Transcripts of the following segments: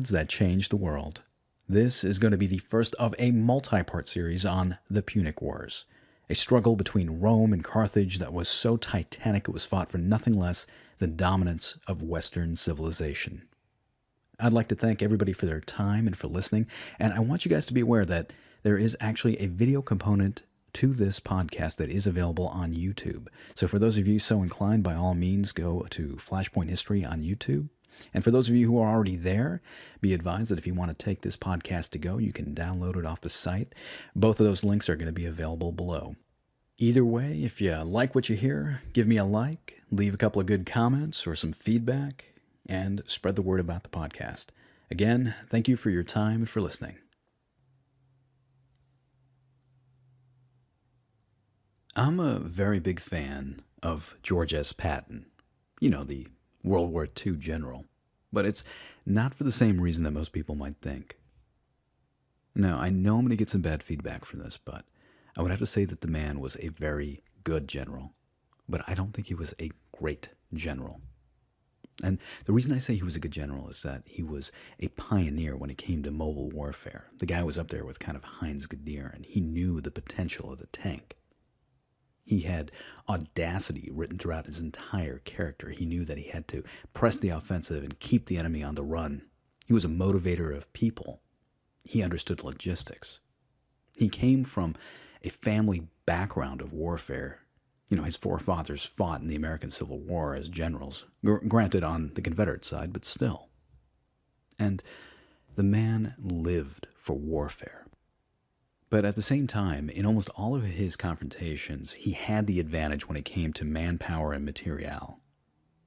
Episodes that changed the world. This is going to be the first of a multi-part series on the Punic Wars, a struggle between Rome and Carthage that was so titanic it was fought for nothing less than dominance of Western civilization. I'd like to thank everybody for their time and for listening, and I want you guys to be aware that there is actually a video component to this podcast that is available on YouTube. So for those of you so inclined, by all means, go to Flashpoint History on YouTube. And for those of you who are already there, be advised that if you want to take this podcast to go, you can download it off the site. Both of those links are going to be available below. Either way, if you like what you hear, give me a like, leave a couple of good comments or some feedback, and spread the word about the podcast. Again, thank you for your time and for listening. I'm a very big fan of George S. Patton. You know, the World War II general, but it's not for the same reason that most people might think. Now, I know I'm going to get some bad feedback for this, but I would have to say that the man was a very good general, but I don't think he was a great general. And the reason I say he was a good general is that he was a pioneer when it came to mobile warfare. The guy was up there with kind of Heinz Guderian, and he knew the potential of the tank. He had audacity written throughout his entire character. He knew that he had to press the offensive and keep the enemy on the run. He was a motivator of people. He understood logistics. He came from a family background of warfare. You know, his forefathers fought in the American Civil War as generals, granted on the Confederate side, but still. And the man lived for warfare. But at the same time, in almost all of his confrontations, he had the advantage when it came to manpower and materiel.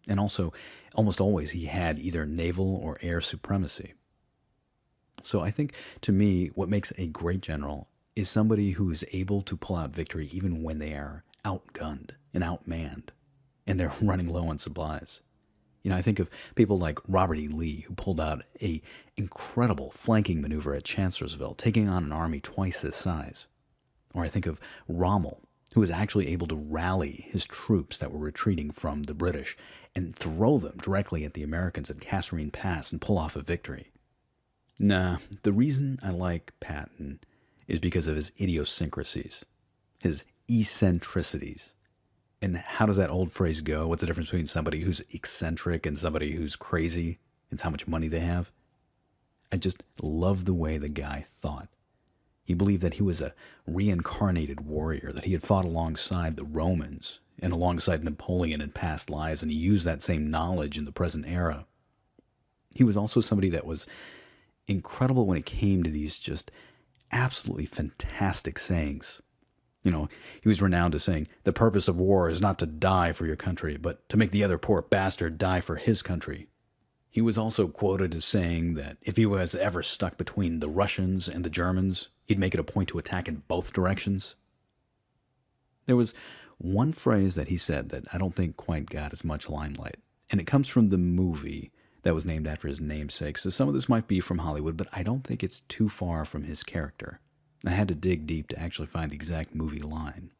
And also, almost always, he had either naval or air supremacy. So I think, to me, what makes a great general is somebody who is able to pull out victory even when they are outgunned and outmanned, and they're running low on supplies. You know, I think of people like Robert E. Lee, who pulled out an incredible flanking maneuver at Chancellorsville, taking on an army twice his size. Or I think of Rommel, who was actually able to rally his troops that were retreating from the British and throw them directly at the Americans at Kasserine Pass and pull off a victory. Nah, the reason I like Patton is because of his idiosyncrasies, his eccentricities. And how does that old phrase go? What's the difference between somebody who's eccentric and somebody who's crazy? It's how much money they have. I just love the way the guy thought. He believed that he was a reincarnated warrior, that he had fought alongside the Romans and alongside Napoleon in past lives, and he used that same knowledge in the present era. He was also somebody that was incredible when it came to these just absolutely fantastic sayings. You know, he was renowned as saying, "The purpose of war is not to die for your country, but to make the other poor bastard die for his country." He was also quoted as saying that if he was ever stuck between the Russians and the Germans, he'd make it a point to attack in both directions. There was one phrase that he said that I don't think quite got as much limelight, and it comes from the movie that was named after his namesake, so some of this might be from Hollywood, but I don't think it's too far from his character. I had to dig deep to actually find the exact movie line.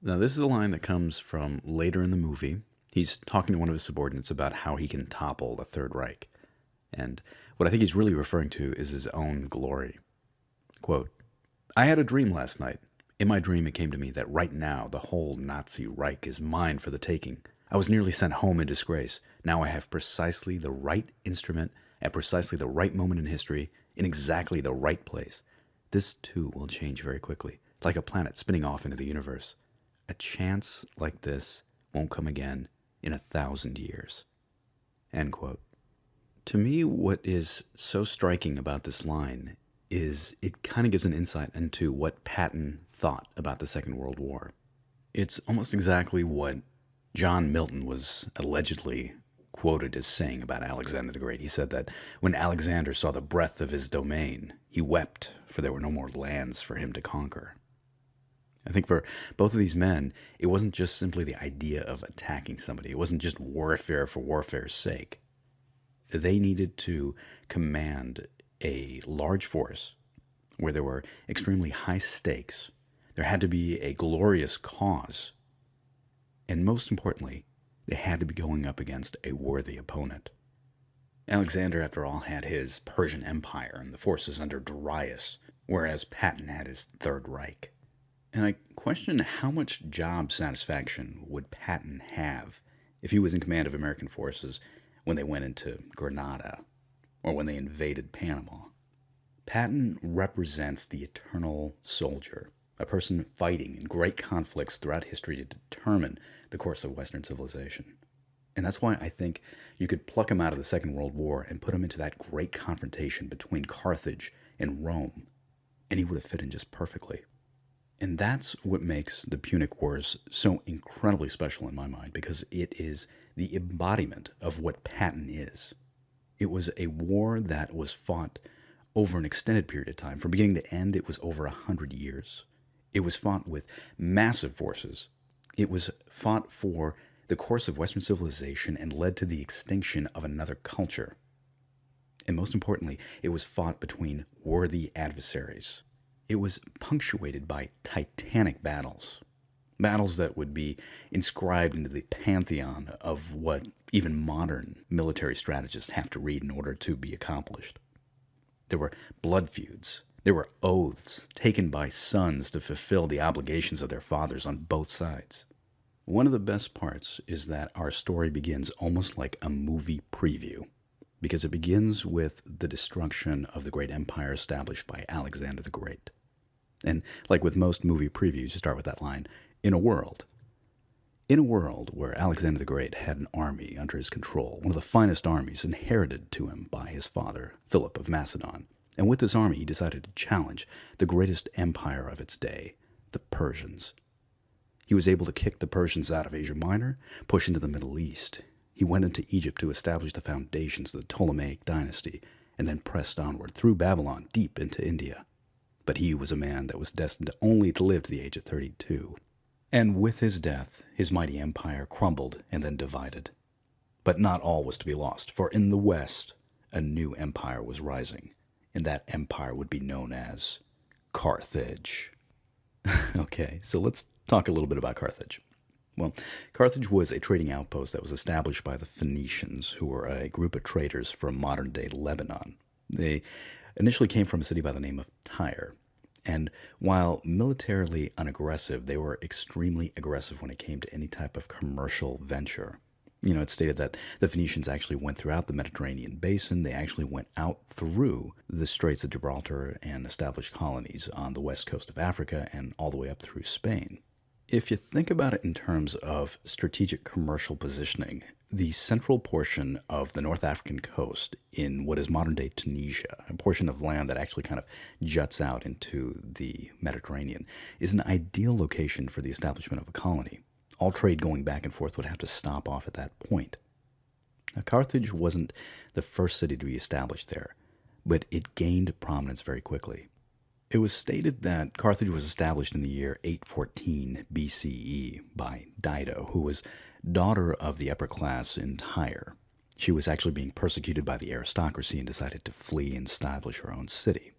Now, this is a line that comes from later in the movie. He's talking to one of his subordinates about how he can topple the Third Reich. And what I think he's really referring to is his own glory. Quote, "I had a dream last night. In my dream, it came to me that right now the whole Nazi Reich is mine for the taking. I was nearly sent home in disgrace. Now I have precisely the right instrument at precisely the right moment in history, in exactly the right place. This, too, will change very quickly, like a planet spinning off into the universe. A chance like this won't come again in 1,000 years." End quote. To me, what is so striking about this line is it kind of gives an insight into what Patton thought about the Second World War. It's almost exactly what John Milton was allegedly quoted as saying about Alexander the Great. He said that when Alexander saw the breadth of his domain, he wept, for there were no more lands for him to conquer. I think for both of these men, it wasn't just simply the idea of attacking somebody. It wasn't just warfare for warfare's sake. They needed to command a large force where there were extremely high stakes. There had to be a glorious cause. And most importantly, they had to be going up against a worthy opponent. Alexander, after all, had his Persian Empire and the forces under Darius, whereas Patton had his Third Reich. And I question how much job satisfaction would Patton have if he was in command of American forces when they went into Grenada or when they invaded Panama. Patton represents the eternal soldier, a person fighting in great conflicts throughout history to determine the course of Western civilization. And that's why I think you could pluck him out of the Second World War and put him into that great confrontation between Carthage and Rome, and he would have fit in just perfectly. And that's what makes the Punic Wars so incredibly special in my mind, because it is the embodiment of what Patton is. It was a war that was fought over an extended period of time. From beginning to end, it was over 100 years. It was fought with massive forces. It was fought for the course of Western civilization and led to the extinction of another culture. And most importantly, it was fought between worthy adversaries. It was punctuated by titanic battles. Battles that would be inscribed into the pantheon of what even modern military strategists have to read in order to be accomplished. There were blood feuds. There were oaths taken by sons to fulfill the obligations of their fathers on both sides. One of the best parts is that our story begins almost like a movie preview, because it begins with the destruction of the great empire established by Alexander the Great. And like with most movie previews, you start with that line, in a world where Alexander the Great had an army under his control, one of the finest armies inherited to him by his father, Philip of Macedon. And with this army, he decided to challenge the greatest empire of its day, the Persians. He was able to kick the Persians out of Asia Minor, push into the Middle East. He went into Egypt to establish the foundations of the Ptolemaic dynasty, and then pressed onward through Babylon deep into India. But he was a man that was destined only to live to the age of 32. And with his death, his mighty empire crumbled and then divided. But not all was to be lost, for in the West, a new empire was rising, and that empire would be known as Carthage. Okay, so let's talk a little bit about Carthage. Well, Carthage was a trading outpost that was established by the Phoenicians, who were a group of traders from modern-day Lebanon. They initially came from a city by the name of Tyre, and while militarily unaggressive, they were extremely aggressive when it came to any type of commercial venture. It's stated that the Phoenicians actually went throughout the Mediterranean basin. They actually went out through the Straits of Gibraltar and established colonies on the west coast of Africa and all the way up through Spain. If you think about it in terms of strategic commercial positioning, the central portion of the North African coast in what is modern-day Tunisia, a portion of land that actually kind of juts out into the Mediterranean, is an ideal location for the establishment of a colony. All trade going back and forth would have to stop off at that point. Now, Carthage wasn't the first city to be established there, but it gained prominence very quickly. It was stated that Carthage was established in the year 814 BCE by Dido, who was daughter of the upper class in Tyre. She was actually being persecuted by the aristocracy and decided to flee and establish her own city.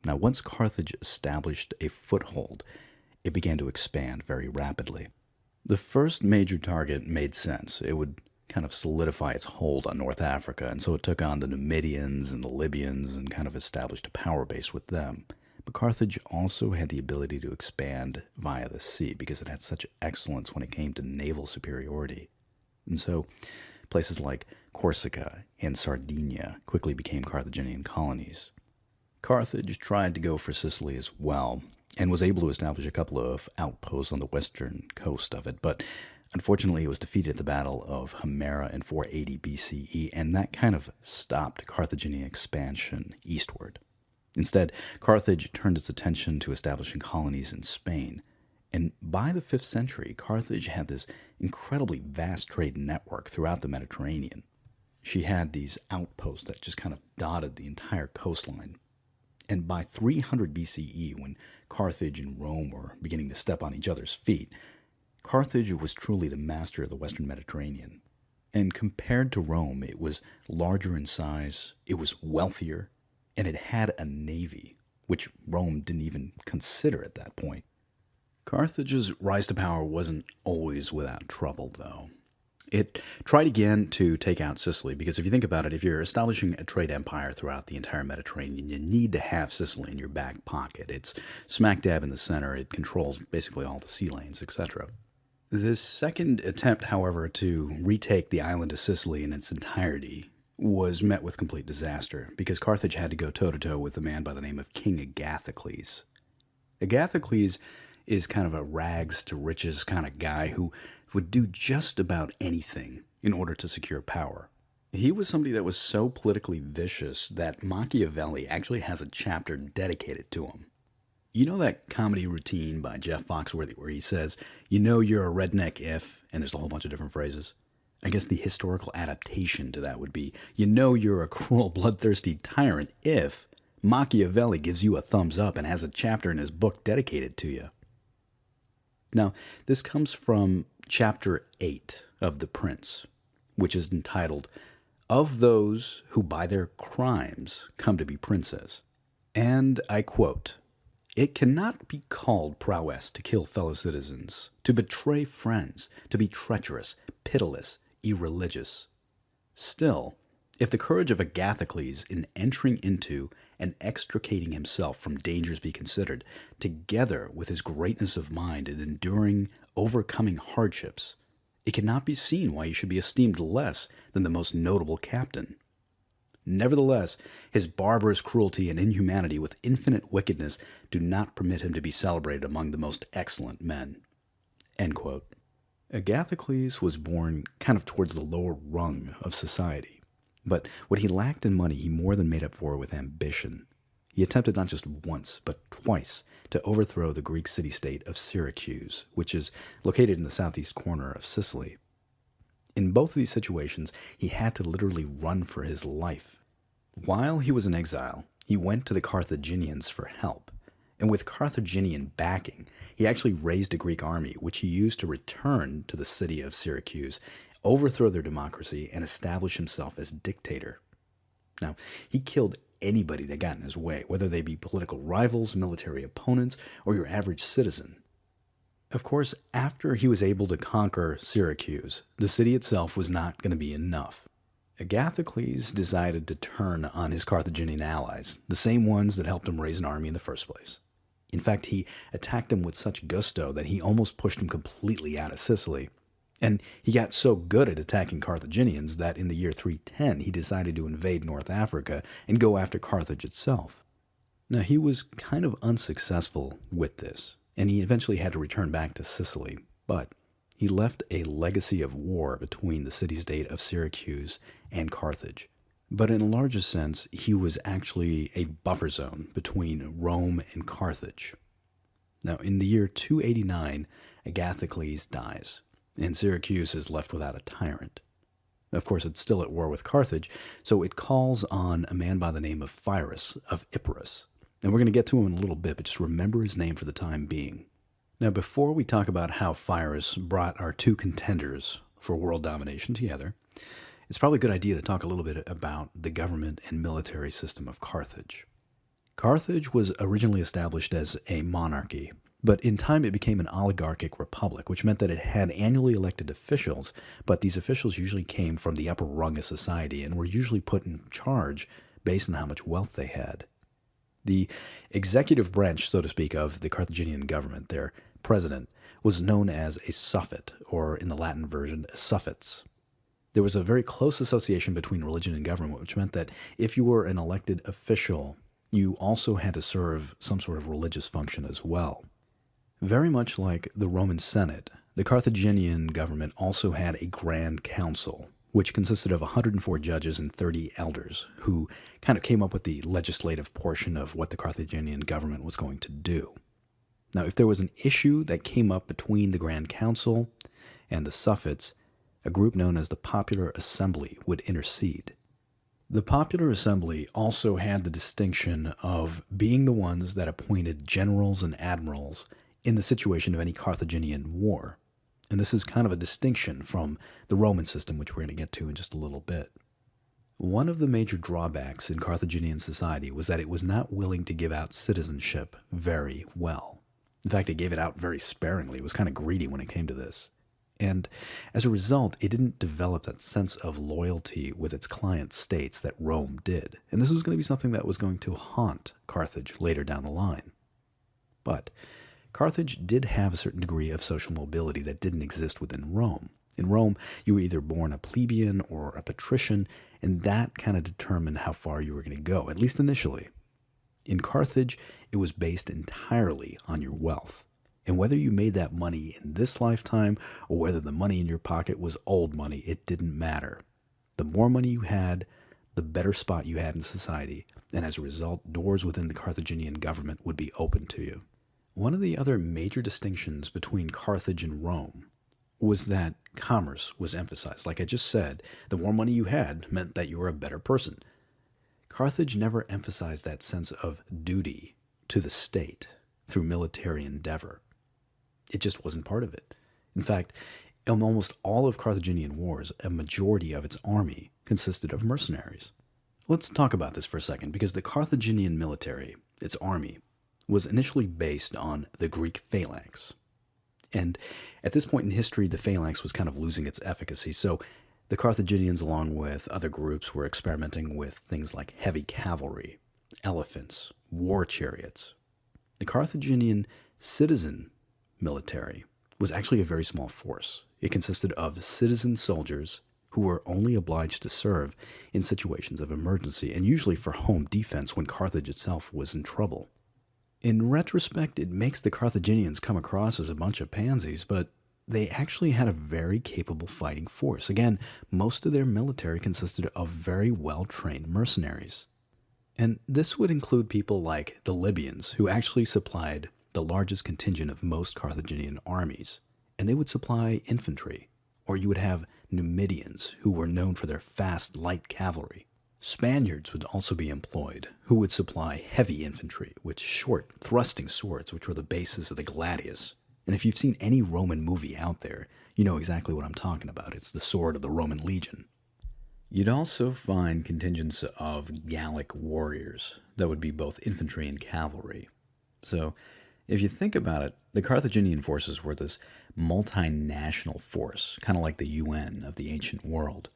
Now, once Carthage established a foothold, it began to expand very rapidly. The first major target made sense. It would kind of solidify its hold on North Africa, and so it took on the Numidians and the Libyans and kind of established a power base with them. But Carthage also had the ability to expand via the sea because it had such excellence when it came to naval superiority. And so places like Corsica and Sardinia quickly became Carthaginian colonies. Carthage tried to go for Sicily as well, and was able to establish a couple of outposts on the western coast of it, but unfortunately, it was defeated at the Battle of Himera in 480 BCE, and that kind of stopped Carthaginian expansion eastward. Instead, Carthage turned its attention to establishing colonies in Spain, and by the 5th century, Carthage had this incredibly vast trade network throughout the Mediterranean. She had these outposts that just kind of dotted the entire coastline. And by 300 BCE, when Carthage and Rome were beginning to step on each other's feet, Carthage was truly the master of the Western Mediterranean. And compared to Rome, it was larger in size, it was wealthier, and it had a navy, which Rome didn't even consider at that point. Carthage's rise to power wasn't always without trouble, though. It tried again to take out Sicily because if you think about it, if you're establishing a trade empire throughout the entire Mediterranean, you need to have Sicily in your back pocket. It's smack dab in the center. It controls basically all the sea lanes, etc. This second attempt, however, to retake the island of Sicily in its entirety was met with complete disaster because Carthage had to go toe-to-toe with a man by the name of King Agathocles. Agathocles is kind of a rags to riches kind of guy who would do just about anything in order to secure power. He was somebody that was so politically vicious that Machiavelli actually has a chapter dedicated to him. You know that comedy routine by Jeff Foxworthy where he says, "You know you're a redneck if," and there's a whole bunch of different phrases. I guess the historical adaptation to that would be, "You know you're a cruel, bloodthirsty tyrant if Machiavelli gives you a thumbs up and has a chapter in his book dedicated to you." Now, this comes from chapter 8 of The Prince, which is entitled, "Of Those Who by Their Crimes Come to be Princes." And I quote, "It cannot be called prowess to kill fellow citizens, to betray friends, to be treacherous, pitiless, irreligious. Still, if the courage of Agathocles in entering into and extricating himself from dangers be considered, together with his greatness of mind in enduring, overcoming hardships, it cannot be seen why he should be esteemed less than the most notable captain. Nevertheless, his barbarous cruelty and inhumanity with infinite wickedness do not permit him to be celebrated among the most excellent men." End quote. Agathocles was born kind of towards the lower rung of society. But what he lacked in money, he more than made up for with ambition. He attempted not just once, but twice to overthrow the Greek city-state of Syracuse, which is located in the southeast corner of Sicily. In both of these situations, he had to literally run for his life. While he was in exile, he went to the Carthaginians for help, and with Carthaginian backing, he actually raised a Greek army, which he used to return to the city of Syracuse, overthrow their democracy, and establish himself as dictator. Now, he killed anybody that got in his way, whether they be political rivals, military opponents, or your average citizen. Of course, after he was able to conquer Syracuse, the city itself was not going to be enough. Agathocles decided to turn on his Carthaginian allies, the same ones that helped him raise an army in the first place. In fact, he attacked him with such gusto that he almost pushed him completely out of Sicily. And he got so good at attacking Carthaginians that in the year 310 he decided to invade North Africa and go after Carthage itself. Now, he was kind of unsuccessful with this, and he eventually had to return back to Sicily, but he left a legacy of war between the city-state of Syracuse and Carthage. But in a larger sense, he was actually a buffer zone between Rome and Carthage. Now, in the year 289, Agathocles dies, and Syracuse is left without a tyrant. Of course, it's still at war with Carthage, so it calls on a man by the name of Pyrrhus of Epirus. And we're going to get to him in a little bit, but just remember his name for the time being. Now, before we talk about how Pyrrhus brought our two contenders for world domination together, it's probably a good idea to talk a little bit about the government and military system of Carthage. Carthage was originally established as a monarchy, but in time it became an oligarchic republic, which meant that it had annually elected officials, but these officials usually came from the upper rung of society and were usually put in charge based on how much wealth they had. The executive branch, so to speak, of the Carthaginian government, their president, was known as a suffet, or in the Latin version, a suffets. There was a very close association between religion and government, which meant that if you were an elected official, you also had to serve some sort of religious function as well. Very much like the Roman Senate, the Carthaginian government also had a grand council, which consisted of 104 judges and 30 elders, who kind of came up with the legislative portion of what the Carthaginian government was going to do. Now, if there was an issue that came up between the Grand Council and the suffets, a group known as the Popular Assembly would intercede. The Popular Assembly also had the distinction of being the ones that appointed generals and admirals in the situation of any Carthaginian war. And this is kind of a distinction from the Roman system, which we're going to get to in just a little bit. One of the major drawbacks in Carthaginian society was that it was not willing to give out citizenship very well. In fact, it gave it out very sparingly. It was kind of greedy when it came to this. And as a result, it didn't develop that sense of loyalty with its client states that Rome did. And this was going to be something that was going to haunt Carthage later down the line. But Carthage did have a certain degree of social mobility that didn't exist within Rome. In Rome, you were either born a plebeian or a patrician, and that kind of determined how far you were going to go, at least initially. In Carthage, it was based entirely on your wealth. And whether you made that money in this lifetime or whether the money in your pocket was old money, it didn't matter. The more money you had, the better spot you had in society, and as a result, doors within the Carthaginian government would be open to you. One of the other major distinctions between Carthage and Rome was that commerce was emphasized. Like I just said, the more money you had meant that you were a better person. Carthage never emphasized that sense of duty to the state through military endeavor. It just wasn't part of it. In fact, in almost all of Carthaginian wars, a majority of its army consisted of mercenaries. Let's talk about this for a second, because the Carthaginian military, its army, was initially based on the Greek phalanx. And at this point in history, the phalanx was kind of losing its efficacy, so the Carthaginians, along with other groups, were experimenting with things like heavy cavalry, elephants, war chariots. The Carthaginian citizen military was actually a very small force. It consisted of citizen soldiers who were only obliged to serve in situations of emergency, and usually for home defense when Carthage itself was in trouble. In retrospect, it makes the Carthaginians come across as a bunch of pansies, but they actually had a very capable fighting force. Again, most of their military consisted of very well-trained mercenaries. And this would include people like the Libyans, who actually supplied the largest contingent of most Carthaginian armies. And they would supply infantry, or you would have Numidians, who were known for their fast, light cavalry. Spaniards would also be employed, who would supply heavy infantry with short, thrusting swords, which were the basis of the gladius. And if you've seen any Roman movie out there, you know exactly what I'm talking about. It's the sword of the Roman legion. You'd also find contingents of Gallic warriors that would be both infantry and cavalry. So, if you think about it, the Carthaginian forces were this multinational force, kind of like the UN of the ancient world.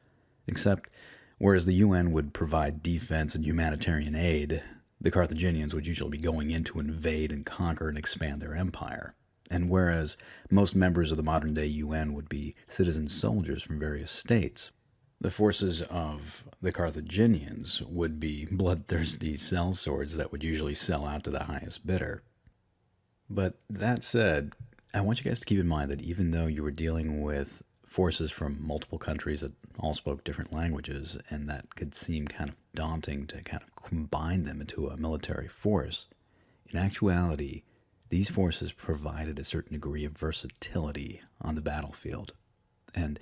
Except, whereas the UN would provide defense and humanitarian aid, the Carthaginians would usually be going in to invade and conquer and expand their empire. And whereas most members of the modern-day UN would be citizen soldiers from various states, the forces of the Carthaginians would be bloodthirsty sellswords that would usually sell out to the highest bidder. But that said, I want you guys to keep in mind that even though you were dealing with forces from multiple countries that all spoke different languages, and that could seem kind of daunting to kind of combine them into a military force, in actuality, these forces provided a certain degree of versatility on the battlefield. And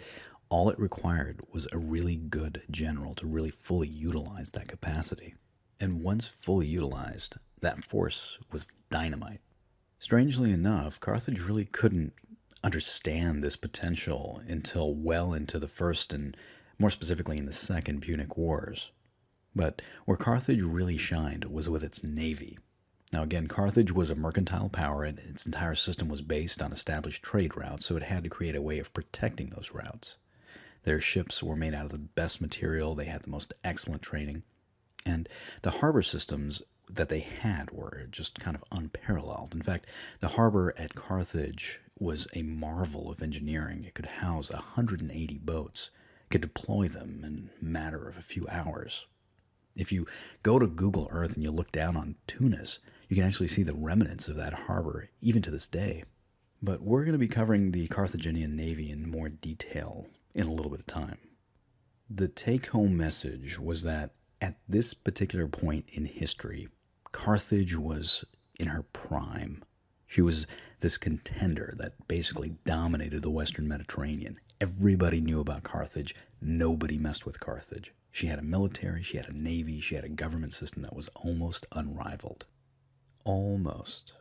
all it required was a really good general to really fully utilize that capacity. And once fully utilized, that force was dynamite. Strangely enough, Carthage really couldn't understand this potential until well into the First and more specifically in the Second Punic Wars. But where Carthage really shined was with its navy. Now again, Carthage was a mercantile power and its entire system was based on established trade routes, so it had to create a way of protecting those routes. Their ships were made out of the best material, they had the most excellent training, and the harbor systems that they had were just kind of unparalleled. In fact, the harbor at Carthage was a marvel of engineering. It could house 180 boats, could deploy them in a matter of a few hours. If you go to Google Earth and you look down on Tunis, you can actually see the remnants of that harbor, even to this day. But we're going to be covering the Carthaginian Navy in more detail in a little bit of time. The take-home message was that at this particular point in history, Carthage was in her prime. She was this contender that basically dominated the Western Mediterranean. Everybody knew about Carthage. Nobody messed with Carthage. She had a military, she had a navy, she had a government system that was almost unrivaled. Almost.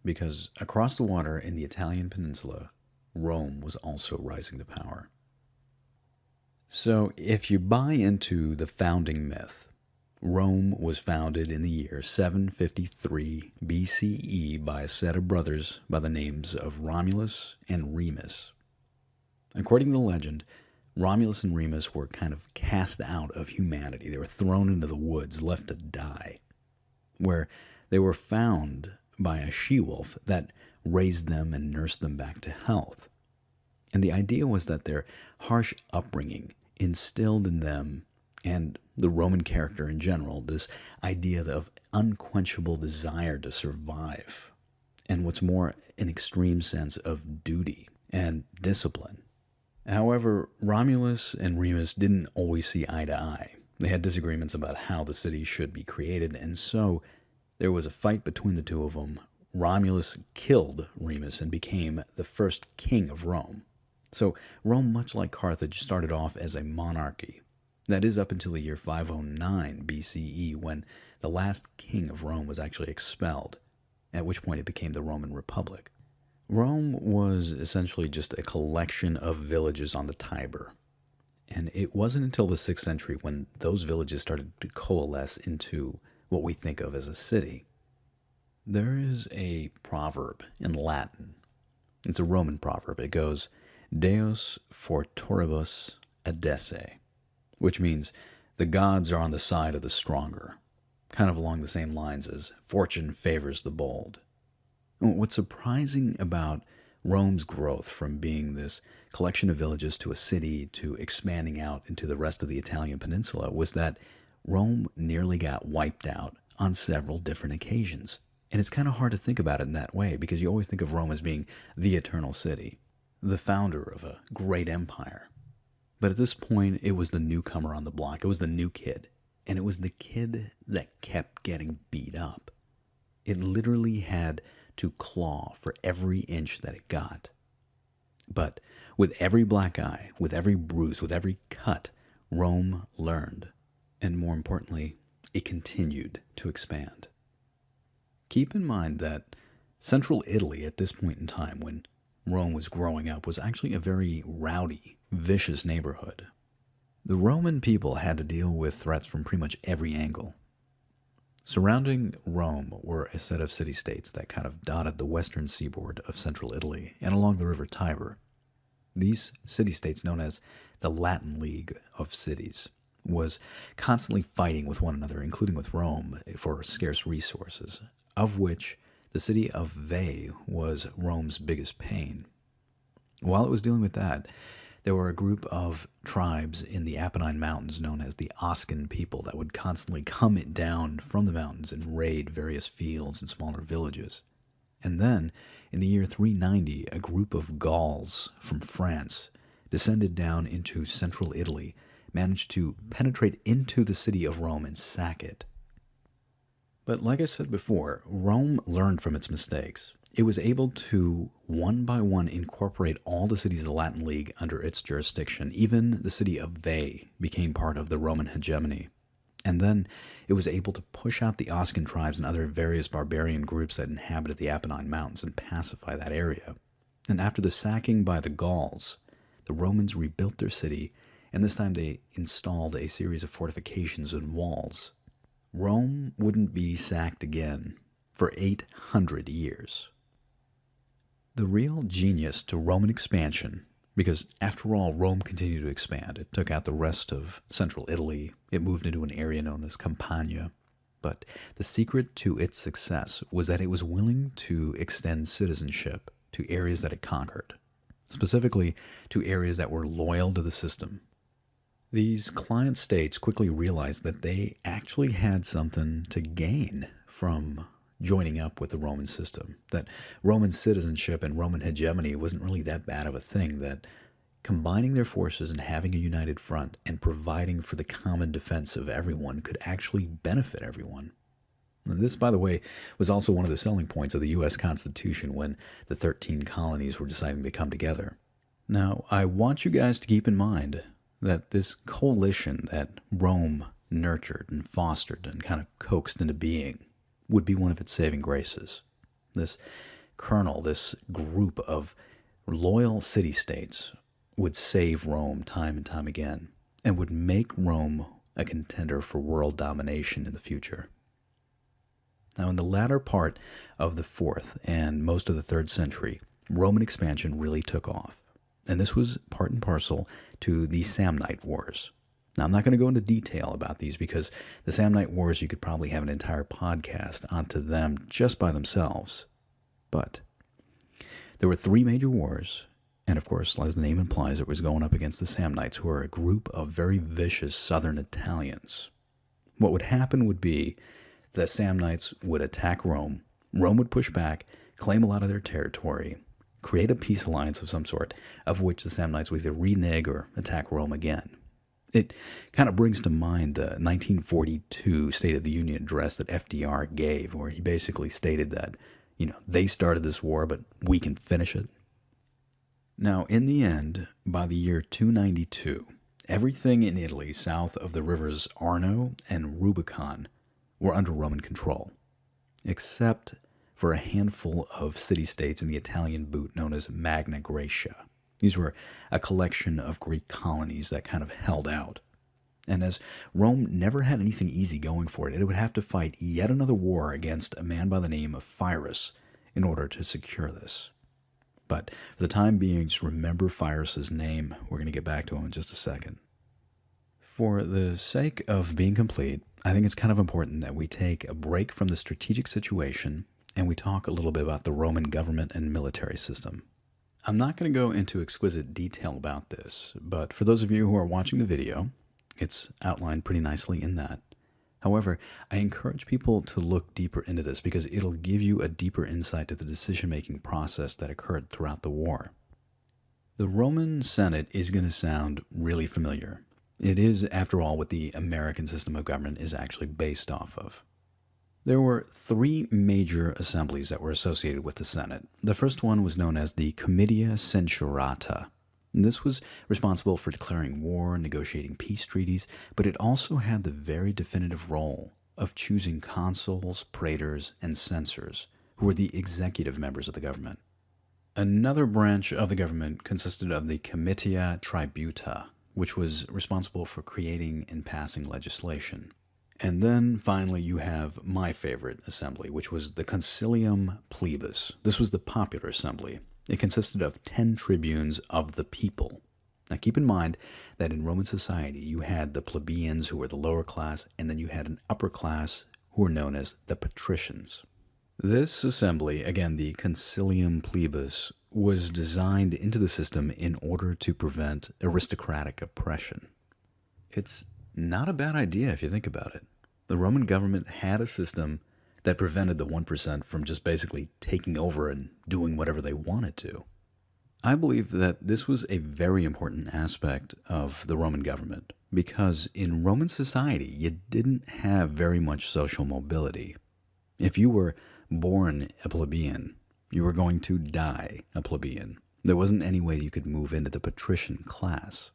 Because across the water in the Italian peninsula, Rome was also rising to power. So if you buy into the founding myth, Rome was founded in the year 753 BCE by a set of brothers by the names of Romulus and Remus. According to the legend, Romulus and Remus were kind of cast out of humanity. They were thrown into the woods, left to die, where they were found by a she-wolf that raised them and nursed them back to health. And the idea was that their harsh upbringing instilled in them and the Roman character in general this idea of unquenchable desire to survive, and what's more, an extreme sense of duty and discipline. However, Romulus and Remus didn't always see eye to eye. They had disagreements about how the city should be created, and so there was a fight between the two of them. Romulus killed Remus and became the first king of Rome. So Rome, much like Carthage, started off as a monarchy. That is up until the year 509 BCE, when the last king of Rome was actually expelled, at which point it became the Roman Republic. Rome was essentially just a collection of villages on the Tiber. And it wasn't until the 6th century when those villages started to coalesce into what we think of as a city. There is a proverb in Latin. It's a Roman proverb. It goes, Deus fortoribus adesse, which means the gods are on the side of the stronger, kind of along the same lines as fortune favors the bold. What's surprising about Rome's growth from being this collection of villages to a city to expanding out into the rest of the Italian peninsula was that Rome nearly got wiped out on several different occasions. And it's kind of hard to think about it in that way because you always think of Rome as being the eternal city, the founder of a great empire. But at this point, it was the newcomer on the block. It was the new kid. And it was the kid that kept getting beat up. It literally had to claw for every inch that it got. But with every black eye, with every bruise, with every cut, Rome learned. And more importantly, it continued to expand. Keep in mind that central Italy at this point in time, when Rome was growing up, was actually a very rowdy, vicious neighborhood. The Roman people had to deal with threats from pretty much every angle. Surrounding Rome were a set of city-states that kind of dotted the western seaboard of central Italy and along the river Tiber. These city-states, known as the Latin League of Cities, was constantly fighting with one another, including with Rome, for scarce resources, of which the city of Veii was Rome's biggest pain. While it was dealing with that, there were a group of tribes in the Apennine Mountains known as the Oscan people that would constantly come down from the mountains and raid various fields and smaller villages. And then, in the year 390, a group of Gauls from France descended down into central Italy, managed to penetrate into the city of Rome and sack it. But like I said before, Rome learned from its mistakes. It was able to, one by one, incorporate all the cities of the Latin League under its jurisdiction. Even the city of Veii became part of the Roman hegemony. And then it was able to push out the Oscan tribes and other various barbarian groups that inhabited the Apennine Mountains and pacify that area. And after the sacking by the Gauls, the Romans rebuilt their city, and this time they installed a series of fortifications and walls. Rome wouldn't be sacked again for 800 years. The real genius to Roman expansion, because after all, Rome continued to expand. It took out the rest of central Italy. It moved into an area known as Campania. But the secret to its success was that it was willing to extend citizenship to areas that it conquered, specifically to areas that were loyal to the system. These client states quickly realized that they actually had something to gain from joining up with the Roman system, that Roman citizenship and Roman hegemony wasn't really that bad of a thing, that combining their forces and having a united front and providing for the common defense of everyone could actually benefit everyone. And this, by the way, was also one of the selling points of the U.S. Constitution when the 13 colonies were deciding to come together. Now, I want you guys to keep in mind that this coalition that Rome nurtured and fostered and kind of coaxed into being would be one of its saving graces. This kernel, this group of loyal city-states would save Rome time and time again and would make Rome a contender for world domination in the future. Now, in the latter part of the 4th and most of the 3rd century, Roman expansion really took off. And this was part and parcel to the Samnite Wars. Now, I'm not going to go into detail about these because the Samnite Wars, you could probably have an entire podcast onto them just by themselves. But there were three major wars, and of course, as the name implies, it was going up against the Samnites, who are a group of very vicious southern Italians. What would happen would be the Samnites would attack Rome. Rome would push back, claim a lot of their territory, create a peace alliance of some sort, of which the Samnites would either renege or attack Rome again. It kind of brings to mind the 1942 State of the Union address that FDR gave, where he basically stated that, they started this war, but we can finish it. Now, in the end, by the year 292, everything in Italy south of the rivers Arno and Rubicon were under Roman control, except for a handful of city-states in the Italian boot known as Magna Graecia. These were a collection of Greek colonies that kind of held out. And as Rome never had anything easy going for it, it would have to fight yet another war against a man by the name of Pyrrhus in order to secure this. But for the time being, just remember Pyrrhus's name. We're going to get back to him in just a second. For the sake of being complete, I think it's kind of important that we take a break from the strategic situation and we talk a little bit about the Roman government and military system. I'm not going to go into exquisite detail about this, but for those of you who are watching the video, it's outlined pretty nicely in that. However, I encourage people to look deeper into this because it'll give you a deeper insight to the decision-making process that occurred throughout the war. The Roman Senate is going to sound really familiar. It is, after all, what the American system of government is actually based off of. There were three major assemblies that were associated with the Senate. The first one was known as the Comitia Censurata. And this was responsible for declaring war and negotiating peace treaties, but it also had the very definitive role of choosing consuls, praetors, and censors, who were the executive members of the government. Another branch of the government consisted of the Comitia Tributa, which was responsible for creating and passing legislation. And then, finally, you have my favorite assembly, which was the Concilium Plebis. This was the popular assembly. It consisted of 10 tribunes of the people. Now, keep in mind that in Roman society, you had the plebeians, who were the lower class, and then you had an upper class, who were known as the patricians. This assembly, again, the Concilium Plebis, was designed into the system in order to prevent aristocratic oppression. It's not a bad idea if you think about it. The Roman government had a system that prevented the 1% from just basically taking over and doing whatever they wanted to. I believe that this was a very important aspect of the Roman government because in Roman society, you didn't have very much social mobility. If you were born a plebeian, you were going to die a plebeian. There wasn't any way you could move into the patrician class.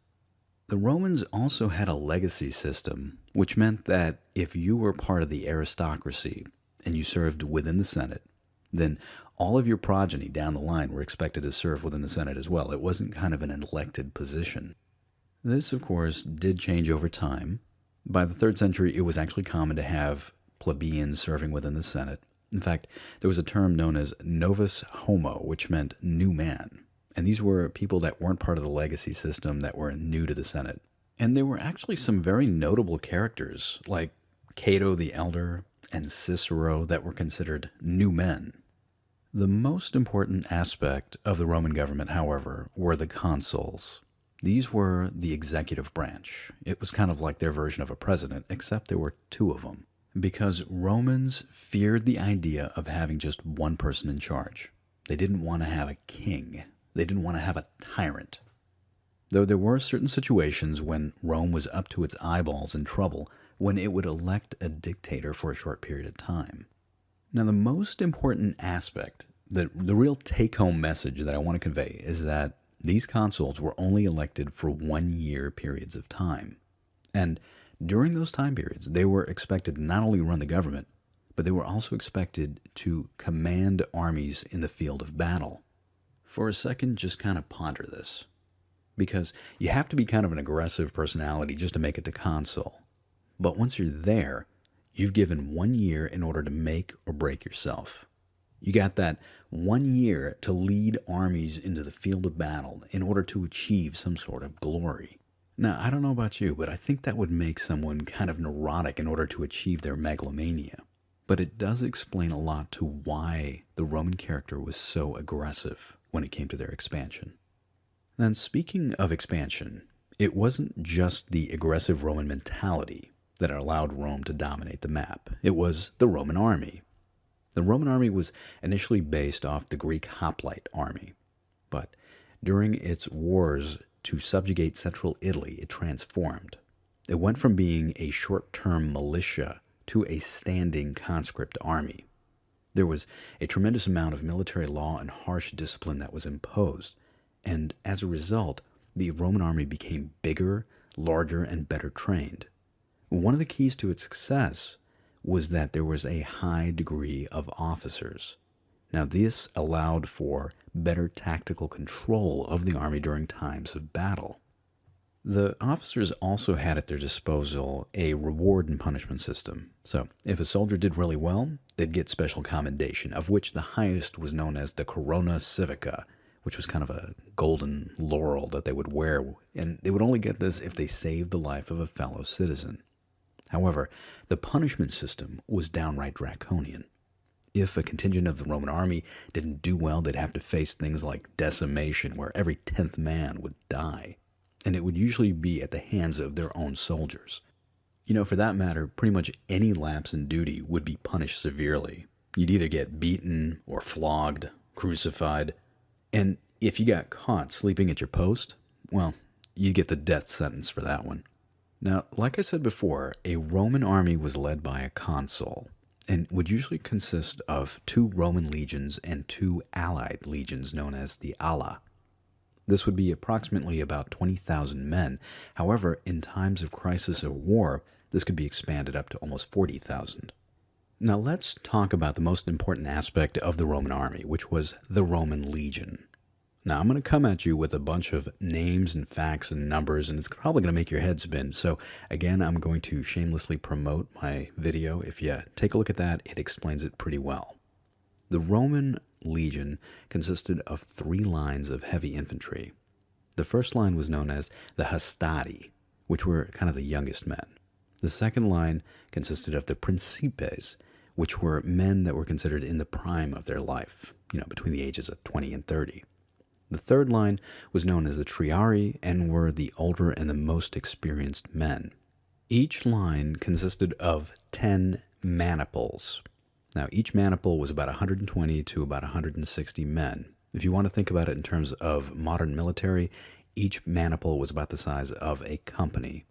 The Romans also had a legacy system, which meant that if you were part of the aristocracy and you served within the Senate, then all of your progeny down the line were expected to serve within the Senate as well. It wasn't kind of an elected position. This, of course, did change over time. By the 3rd century, it was actually common to have plebeians serving within the Senate. In fact, there was a term known as novus homo, which meant new man. And these were people that weren't part of the legacy system that were new to the Senate. And there were actually some very notable characters, like Cato the Elder and Cicero, that were considered new men. The most important aspect of the Roman government, however, were the consuls. These were the executive branch. It was kind of like their version of a president, except there were 2 of them, because Romans feared the idea of having just one person in charge. They didn't want to have a king. They didn't want to have a tyrant. Though there were certain situations when Rome was up to its eyeballs in trouble, when it would elect a dictator for a short period of time. Now, the most important aspect, the real take-home message that I want to convey is that these consuls were only elected for 1-year periods of time. And during those time periods, they were expected to not only run the government, but they were also expected to command armies in the field of battle. For a second, just kind of ponder this. Because you have to be kind of an aggressive personality just to make it to consul. But once you're there, you've given 1 year in order to make or break yourself. You got that 1 year to lead armies into the field of battle in order to achieve some sort of glory. Now, I don't know about you, but I think that would make someone kind of neurotic in order to achieve their megalomania. But it does explain a lot to why the Roman character was so aggressive when it came to their expansion. And speaking of expansion, it wasn't just the aggressive Roman mentality that allowed Rome to dominate the map. It was the Roman army. The Roman army was initially based off the Greek hoplite army, but during its wars to subjugate central Italy, it transformed. It went from being a short-term militia to a standing conscript army. There was a tremendous amount of military law and harsh discipline that was imposed, and as a result, the Roman army became bigger, larger, and better trained. One of the keys to its success was that there was a high degree of officers. Now, this allowed for better tactical control of the army during times of battle. The officers also had at their disposal a reward and punishment system. So, if a soldier did really well, they'd get special commendation, of which the highest was known as the Corona Civica, which was kind of a golden laurel that they would wear, and they would only get this if they saved the life of a fellow citizen. However, the punishment system was downright draconian. If a contingent of the Roman army didn't do well, they'd have to face things like decimation, where every 10th man would die. And it would usually be at the hands of their own soldiers. For that matter, pretty much any lapse in duty would be punished severely. You'd either get beaten or flogged, crucified, and if you got caught sleeping at your post, well, you'd get the death sentence for that one. Now, like I said before, a Roman army was led by a consul, and would usually consist of 2 Roman legions and 2 allied legions known as the Ala. This would be approximately about 20,000 men. However, in times of crisis or war, this could be expanded up to almost 40,000. Now let's talk about the most important aspect of the Roman army, which was the Roman legion. Now I'm going to come at you with a bunch of names and facts and numbers, and it's probably going to make your head spin. So again, I'm going to shamelessly promote my video. If you take a look at that, it explains it pretty well. The Roman legion consisted of 3 lines of heavy infantry. The first line was known as the Hastati, which were kind of the youngest men. The second line consisted of the Principes, which were men that were considered in the prime of their life, between the ages of 20 and 30. The third line was known as the Triarii and were the older and the most experienced men. Each line consisted of 10 maniples. Now, each maniple was about 120 to about 160 men. If you want to think about it in terms of modern military, each maniple was about the size of a company.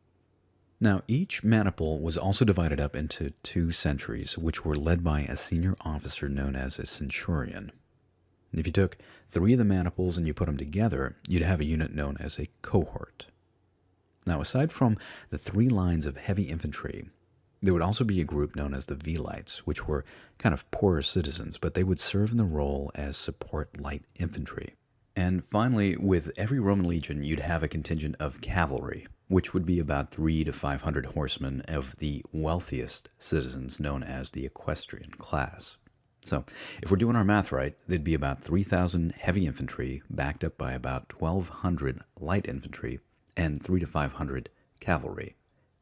Now, each maniple was also divided up into 2 centuries, which were led by a senior officer known as a centurion. If you took 3 of the maniples and you put them together, you'd have a unit known as a cohort. Now, aside from the 3 lines of heavy infantry, there would also be a group known as the Velites, which were kind of poorer citizens, but they would serve in the role as support light infantry. And finally, with every Roman legion, you'd have a contingent of cavalry, which would be about 300 to 500 horsemen of the wealthiest citizens known as the equestrian class. So, if we're doing our math right, there'd be about 3,000 heavy infantry backed up by about 1,200 light infantry and 300 to 500 cavalry.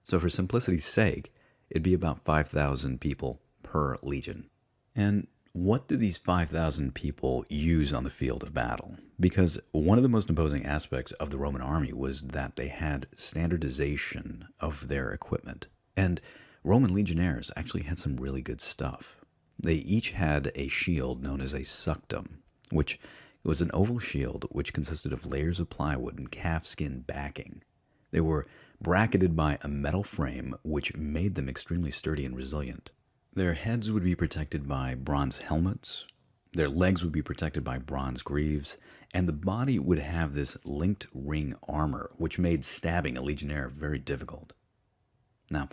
So for simplicity's sake, it'd be about 5,000 people per legion. And what do these 5,000 people use on the field of battle? Because one of the most imposing aspects of the Roman army was that they had standardization of their equipment. And Roman legionnaires actually had some really good stuff. They each had a shield known as a suctum, which was an oval shield which consisted of layers of plywood and calfskin backing. They were bracketed by a metal frame which made them extremely sturdy and resilient. Their heads would be protected by bronze helmets, their legs would be protected by bronze greaves, and the body would have this linked ring armor which made stabbing a legionnaire very difficult. Now,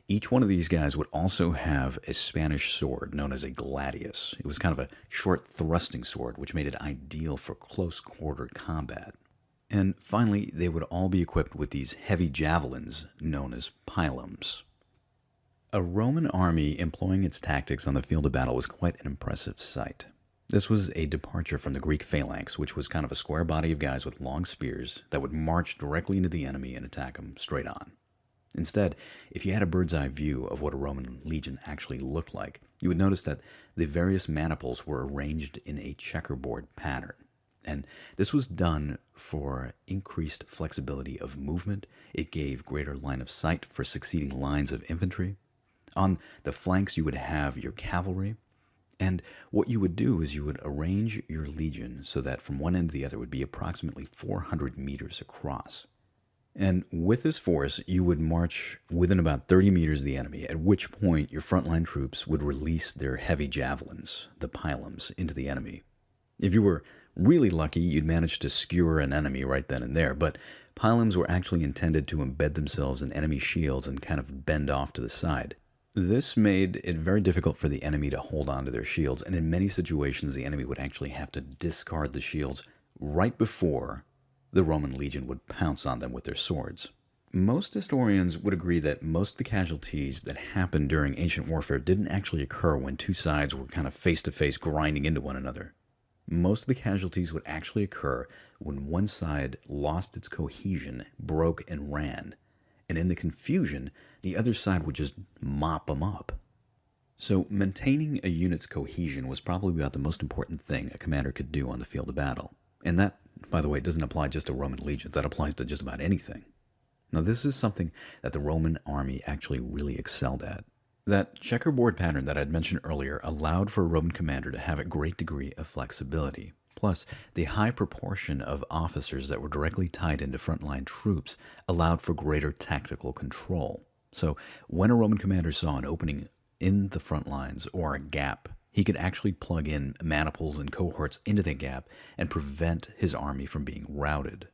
each one of these guys would also have a Spanish sword known as a gladius. It was kind of a short thrusting sword which made it ideal for close-quarter combat. And finally, they would all be equipped with these heavy javelins known as pilums. A Roman army employing its tactics on the field of battle was quite an impressive sight. This was a departure from the Greek phalanx, which was kind of a square body of guys with long spears that would march directly into the enemy and attack them straight on. Instead, if you had a bird's eye view of what a Roman legion actually looked like, you would notice that the various maniples were arranged in a checkerboard pattern. And this was done for increased flexibility of movement. It gave greater line of sight for succeeding lines of infantry. On the flanks, you would have your cavalry. And what you would do is you would arrange your legion so that from one end to the other would be approximately 400 meters across. And with this force, you would march within about 30 meters of the enemy, at which point your frontline troops would release their heavy javelins, the pilums, into the enemy. If you were really lucky, you'd manage to skewer an enemy right then and there, but pilums were actually intended to embed themselves in enemy shields and kind of bend off to the side. This made it very difficult for the enemy to hold on to their shields, and in many situations the enemy would actually have to discard the shields right before the Roman legion would pounce on them with their swords. Most historians would agree that most of the casualties that happened during ancient warfare didn't actually occur when two sides were kind of face-to-face grinding into one another. Most of the casualties would actually occur when one side lost its cohesion, broke, and ran. And in the confusion, the other side would just mop them up. So maintaining a unit's cohesion was probably about the most important thing a commander could do on the field of battle. And that, by the way, doesn't apply just to Roman legions. That applies to just about anything. Now, this is something that the Roman army actually really excelled at. That checkerboard pattern that I'd mentioned earlier allowed for a Roman commander to have a great degree of flexibility. Plus, the high proportion of officers that were directly tied into frontline troops allowed for greater tactical control. So, when a Roman commander saw an opening in the front lines or a gap, he could actually plug in maniples and cohorts into the gap and prevent his army from being routed.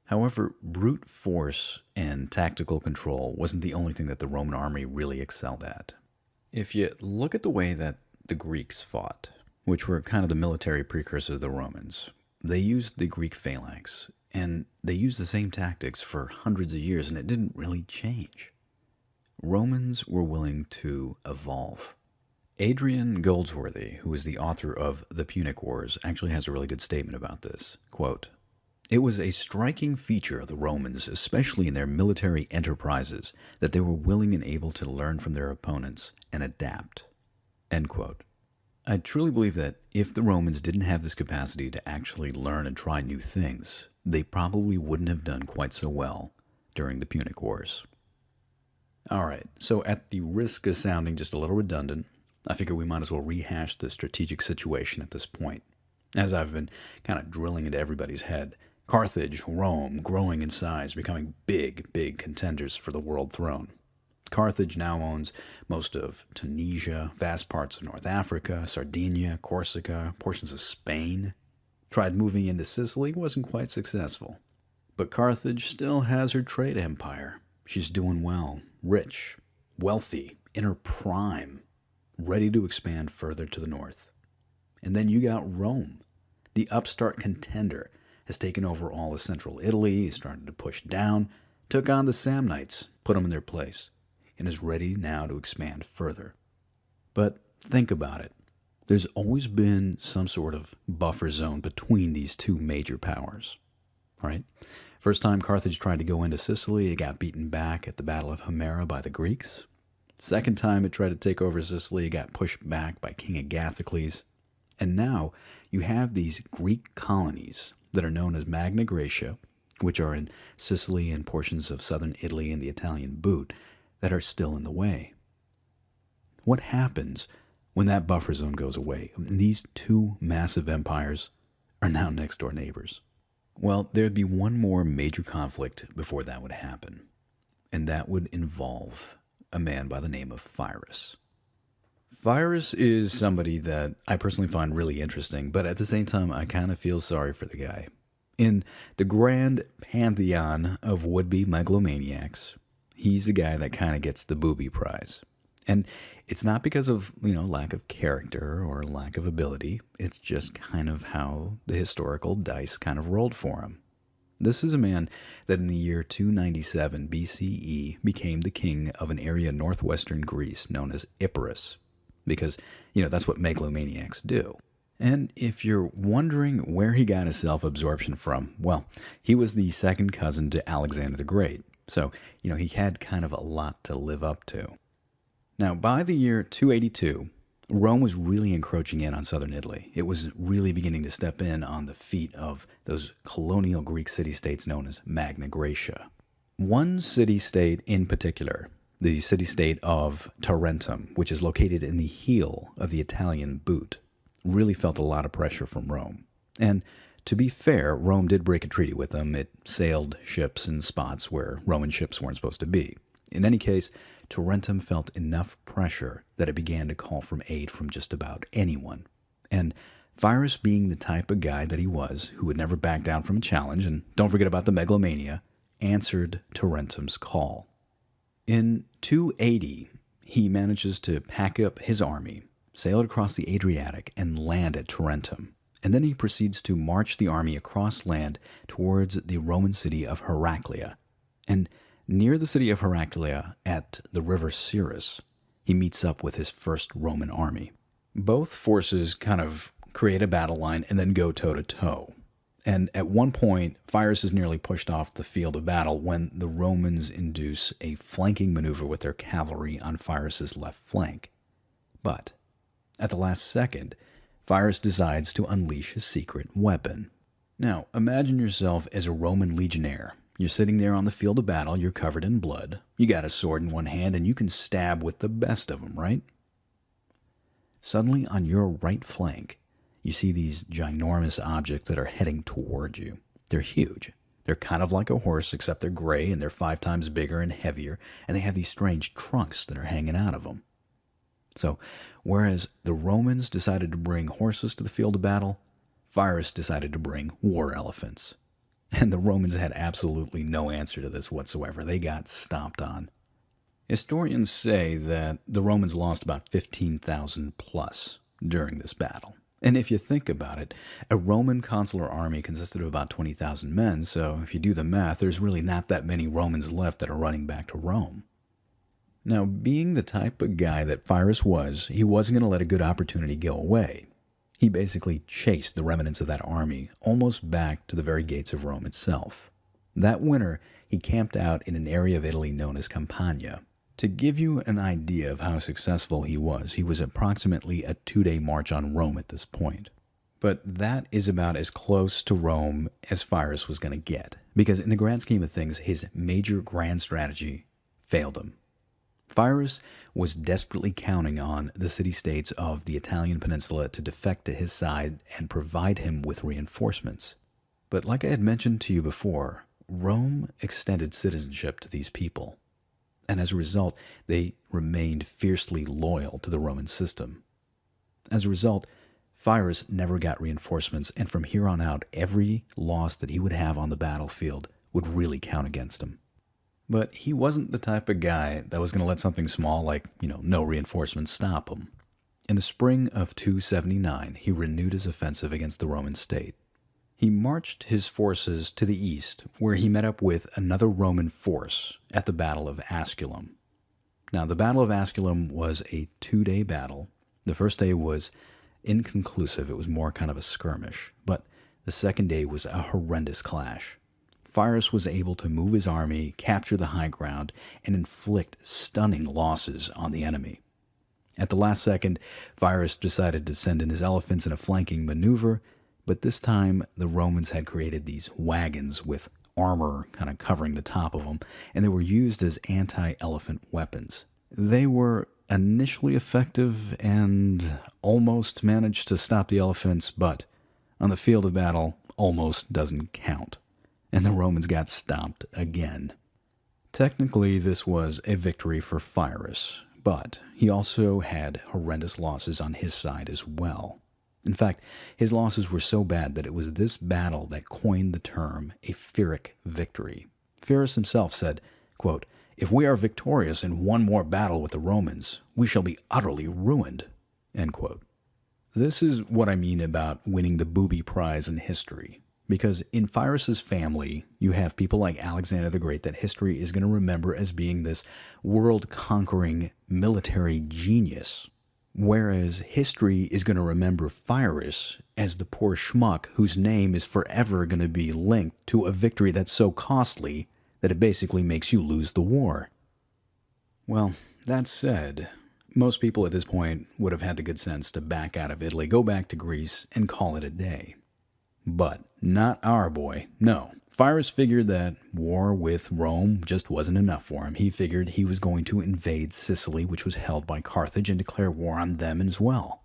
However, brute force and tactical control wasn't the only thing that the Roman army really excelled at. If you look at the way that the Greeks fought, which were kind of the military precursors of the Romans, they used the Greek phalanx, and they used the same tactics for hundreds of years, and it didn't really change. Romans were willing to evolve. Adrian Goldsworthy, who is the author of The Punic Wars, actually has a really good statement about this. Quote, "It was a striking feature of the Romans, especially in their military enterprises, that they were willing and able to learn from their opponents and adapt." End quote. I truly believe that if the Romans didn't have this capacity to actually learn and try new things, they probably wouldn't have done quite so well during the Punic Wars. Alright, so at the risk of sounding just a little redundant, I figure we might as well rehash the strategic situation at this point. As I've been kind of drilling into everybody's head, Carthage, Rome, growing in size, becoming big, big contenders for the world throne. Carthage now owns most of Tunisia, vast parts of North Africa, Sardinia, Corsica, portions of Spain. Tried moving into Sicily, wasn't quite successful. But Carthage still has her trade empire. She's doing well, rich, wealthy, in her prime, ready to expand further to the north. And then you got Rome. The upstart contender has taken over all of central Italy, started to push down, took on the Samnites, put them in their place, and is ready now to expand further. But think about it. There's always been some sort of buffer zone between these two major powers, right? First time Carthage tried to go into Sicily, it got beaten back at the Battle of Himera by the Greeks. Second time it tried to take over Sicily, it got pushed back by King Agathocles. And now you have these Greek colonies that are known as Magna Graecia, which are in Sicily and portions of southern Italy and the Italian boot, that are still in the way. What happens when that buffer zone goes away? These two massive empires are now next door neighbors. Well, there'd be one more major conflict before that would happen, and that would involve a man by the name of Pyrrhus. Pyrrhus is somebody that I personally find really interesting, but at the same time, I kind of feel sorry for the guy. In the grand pantheon of would-be megalomaniacs, he's the guy that kind of gets the booby prize. And it's not because of, lack of character or lack of ability. It's just kind of how the historical dice kind of rolled for him. This is a man that in the year 297 BCE became the king of an area in northwestern Greece known as Epirus. because, that's what megalomaniacs do. And if you're wondering where he got his self-absorption from, well, he was the second cousin to Alexander the Great. So, he had kind of a lot to live up to. Now, by the year 282, Rome was really encroaching in on southern Italy. It was really beginning to step in on the feet of those colonial Greek city-states known as Magna Graecia. One city-state in particular, the city-state of Tarentum, which is located in the heel of the Italian boot, really felt a lot of pressure from Rome. And to be fair, Rome did break a treaty with them. It sailed ships in spots where Roman ships weren't supposed to be. In any case, Tarentum felt enough pressure that it began to call for aid from just about anyone. And Pyrrhus, being the type of guy that he was, who would never back down from a challenge, and don't forget about the megalomania, answered Tarentum's call. In 280, he manages to pack up his army, sail across the Adriatic, and land at Tarentum. And then he proceeds to march the army across land towards the Roman city of Heraclea. And near the city of Heraclea, at the river Cirrus, he meets up with his first Roman army. Both forces kind of create a battle line and then go toe-to-toe. And at one point, Pyrrhus is nearly pushed off the field of battle when the Romans induce a flanking maneuver with their cavalry on Pyrrhus's left flank. But at the last second, Pyrrhus decides to unleash his secret weapon. Now, imagine yourself as a Roman legionnaire. You're sitting there on the field of battle, you're covered in blood, you got a sword in one hand, and you can stab with the best of them, right? Suddenly, on your right flank, you see these ginormous objects that are heading towards you. They're huge. They're kind of like a horse, except they're gray, and they're 5 times bigger and heavier, and they have these strange trunks that are hanging out of them. So, whereas the Romans decided to bring horses to the field of battle, Pyrrhus decided to bring war elephants. And the Romans had absolutely no answer to this whatsoever. They got stomped on. Historians say that the Romans lost about 15,000 plus during this battle. And if you think about it, a Roman consular army consisted of about 20,000 men, so if you do the math, there's really not that many Romans left that are running back to Rome. Now, being the type of guy that Pyrrhus was, he wasn't going to let a good opportunity go away. He basically chased the remnants of that army almost back to the very gates of Rome itself. That winter, he camped out in an area of Italy known as Campania. To give you an idea of how successful he was approximately a 2-day march on Rome at this point. But that is about as close to Rome as Pyrrhus was going to get, because in the grand scheme of things, his major grand strategy failed him. Pyrrhus was desperately counting on the city-states of the Italian peninsula to defect to his side and provide him with reinforcements. But like I had mentioned to you before, Rome extended citizenship to these people. And as a result, they remained fiercely loyal to the Roman system. As a result, Pyrrhus never got reinforcements, and from here on out, every loss that he would have on the battlefield would really count against him. But he wasn't the type of guy that was going to let something small like, no reinforcements stop him. In the spring of 279, he renewed his offensive against the Roman state. He marched his forces to the east, where he met up with another Roman force at the Battle of Asculum. Now, the Battle of Asculum was a 2-day battle. The first day was inconclusive. It was more kind of a skirmish. But the second day was a horrendous clash. Pyrrhus was able to move his army, capture the high ground, and inflict stunning losses on the enemy. At the last second, Pyrrhus decided to send in his elephants in a flanking maneuver, but this time the Romans had created these wagons with armor kind of covering the top of them, and they were used as anti-elephant weapons. They were initially effective and almost managed to stop the elephants, but on the field of battle, almost doesn't count. And the Romans got stomped again. Technically, this was a victory for Pyrrhus, but he also had horrendous losses on his side as well. In fact, his losses were so bad that it was this battle that coined the term a Pyrrhic victory. Pyrrhus himself said, quote, "If we are victorious in one more battle with the Romans, we shall be utterly ruined." End quote. This is what I mean about winning the booby prize in history. Because in Pyrrhus's family, you have people like Alexander the Great that history is going to remember as being this world-conquering military genius. Whereas history is going to remember Pyrrhus as the poor schmuck whose name is forever going to be linked to a victory that's so costly that it basically makes you lose the war. Well, that said, most people at this point would have had the good sense to back out of Italy, go back to Greece, and call it a day. But not our boy, no. Pyrrhus figured that war with Rome just wasn't enough for him. He figured he was going to invade Sicily, which was held by Carthage, and declare war on them as well.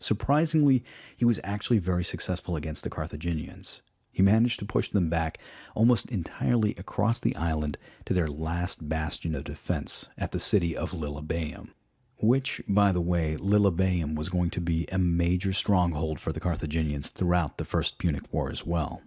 Surprisingly, he was actually very successful against the Carthaginians. He managed to push them back almost entirely across the island to their last bastion of defense at the city of Lilybaeum, which, by the way, Lilybaeum was going to be a major stronghold for the Carthaginians throughout the First Punic War as well.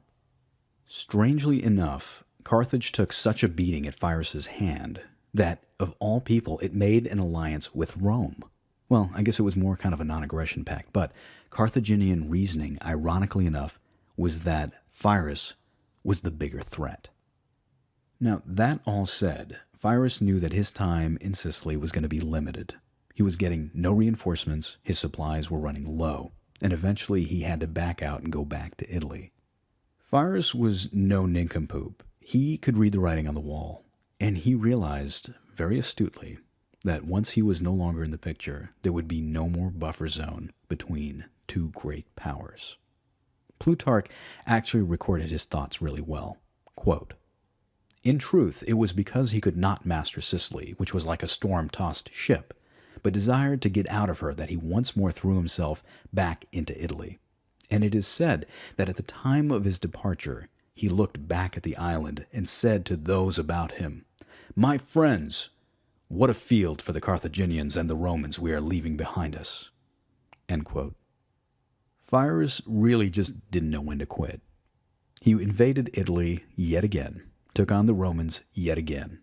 Strangely enough, Carthage took such a beating at Pyrrhus's hand that, of all people, it made an alliance with Rome. Well, I guess it was more kind of a non-aggression pact, but Carthaginian reasoning, ironically enough, was that Pyrrhus was the bigger threat. Now, that all said, Pyrrhus knew that his time in Sicily was going to be limited. He was getting no reinforcements, his supplies were running low, and eventually he had to back out and go back to Italy. Pyrrhus was no nincompoop. He could read the writing on the wall, and he realized, very astutely, that once he was no longer in the picture, there would be no more buffer zone between two great powers. Plutarch actually recorded his thoughts really well. Quote, "In truth, it was because he could not master Sicily, which was like a storm-tossed ship, but desired to get out of her that he once more threw himself back into Italy. And it is said that at the time of his departure, he looked back at the island and said to those about him, 'My friends, what a field for the Carthaginians and the Romans we are leaving behind us.'" End quote. Pyrrhus really just didn't know when to quit. He invaded Italy yet again, took on the Romans yet again,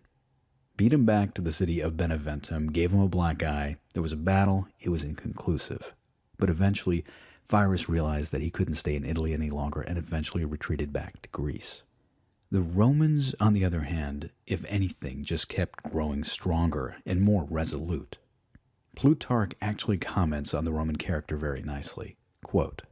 beat him back to the city of Beneventum, gave him a black eye. There was a battle, it was inconclusive. But eventually, Pyrrhus realized that he couldn't stay in Italy any longer and eventually retreated back to Greece. The Romans, on the other hand, if anything, just kept growing stronger and more resolute. Plutarch actually comments on the Roman character very nicely. Quote,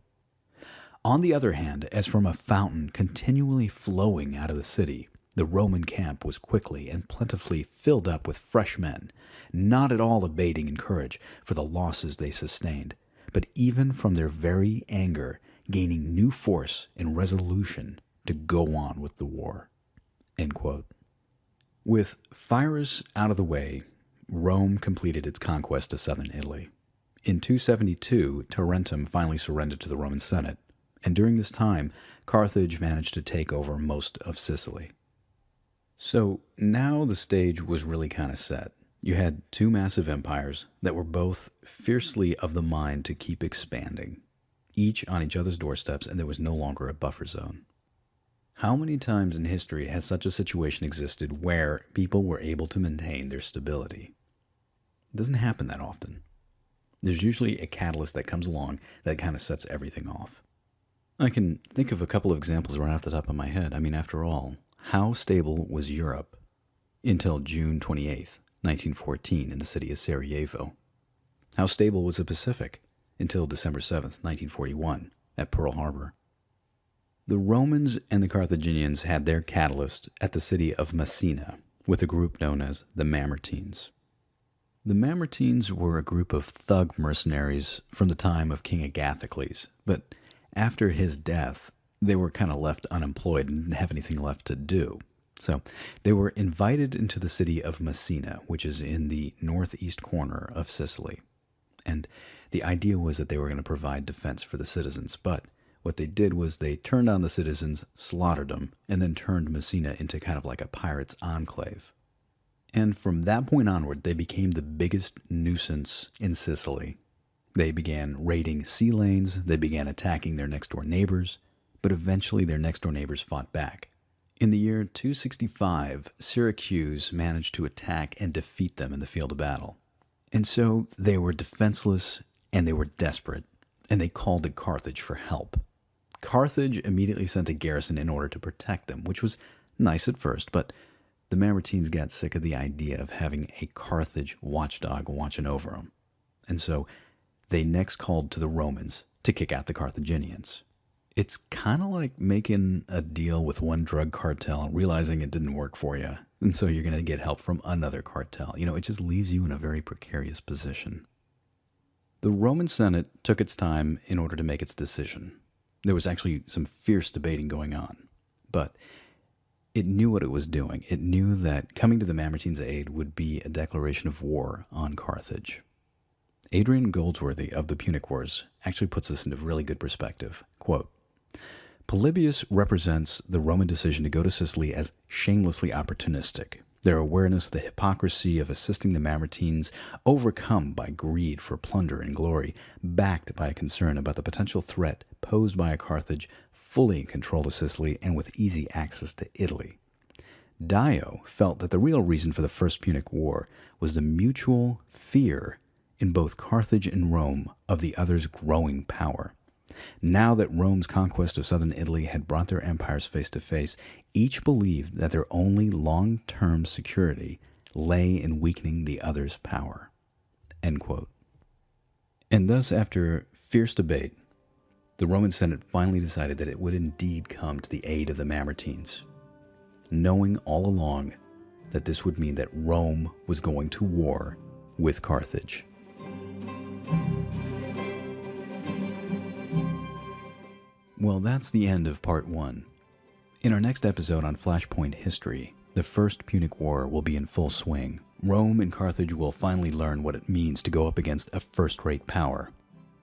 "On the other hand, as from a fountain continually flowing out of the city, the Roman camp was quickly and plentifully filled up with fresh men, not at all abating in courage for the losses they sustained, but even from their very anger gaining new force and resolution to go on with the war." End quote. With Pyrrhus out of the way, Rome completed its conquest of southern Italy. In 272, Tarentum finally surrendered to the Roman Senate, and during this time, Carthage managed to take over most of Sicily. So now the stage was really kind of set. You had two massive empires that were both fiercely of the mind to keep expanding, each on each other's doorsteps, and there was no longer a buffer zone. How many times in history has such a situation existed where people were able to maintain their stability? It doesn't happen that often. There's usually a catalyst that comes along that kind of sets everything off. I can think of a couple of examples right off the top of my head. I mean, after all, how stable was Europe until June 28th, 1914 in the city of Sarajevo? How stable was the Pacific until December 7th, 1941 at Pearl Harbor? The Romans and the Carthaginians had their catalyst at the city of Messina with a group known as the Mamertines. The Mamertines were a group of thug mercenaries from the time of King Agathocles, but after his death, they were kind of left unemployed and didn't have anything left to do. So they were invited into the city of Messina, which is in the northeast corner of Sicily. And the idea was that they were going to provide defense for the citizens, but what they did was they turned on the citizens, slaughtered them, and then turned Messina into kind of like a pirate's enclave. And from that point onward, they became the biggest nuisance in Sicily. They began raiding sea lanes, they began attacking their next-door neighbors, but eventually their next-door neighbors fought back. In the year 265, Syracuse managed to attack and defeat them in the field of battle. And so they were defenseless and they were desperate, and they called to Carthage for help. Carthage immediately sent a garrison in order to protect them, which was nice at first, but the Mamertines got sick of the idea of having a Carthage watchdog watching over them. And so they next called to the Romans to kick out the Carthaginians. It's kind of like making a deal with one drug cartel and realizing it didn't work for you, and so you're going to get help from another cartel. It just leaves you in a very precarious position. The Roman Senate took its time in order to make its decision. There was actually some fierce debating going on, but it knew what it was doing. It knew that coming to the Mamertines' aid would be a declaration of war on Carthage. Adrian Goldsworthy of the Punic Wars actually puts this into really good perspective. Quote, Polybius represents the Roman decision to go to Sicily as shamelessly opportunistic, their awareness of the hypocrisy of assisting the Mamertines, overcome by greed for plunder and glory, backed by a concern about the potential threat posed by a Carthage fully in control of Sicily and with easy access to Italy. Dio felt that the real reason for the First Punic War was the mutual fear in both Carthage and Rome of the other's growing power. Now that Rome's conquest of southern Italy had brought their empires face to face, each believed that their only long-term security lay in weakening the other's power. End quote. And thus, after fierce debate, the Roman Senate finally decided that it would indeed come to the aid of the Mamertines, knowing all along that this would mean that Rome was going to war with Carthage. Well, that's the end of part 1. In our next episode on Flashpoint History, the First Punic War will be in full swing. Rome and Carthage will finally learn what it means to go up against a first-rate power.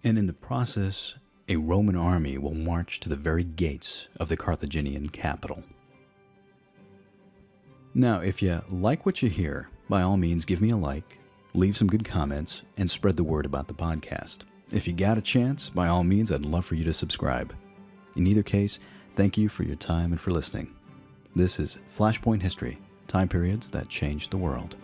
And in the process, a Roman army will march to the very gates of the Carthaginian capital. Now, if you like what you hear, by all means give me a like, leave some good comments, and spread the word about the podcast. If you got a chance, by all means, I'd love for you to subscribe. In either case, thank you for your time and for listening. This is Flashpoint History, time periods that changed the world.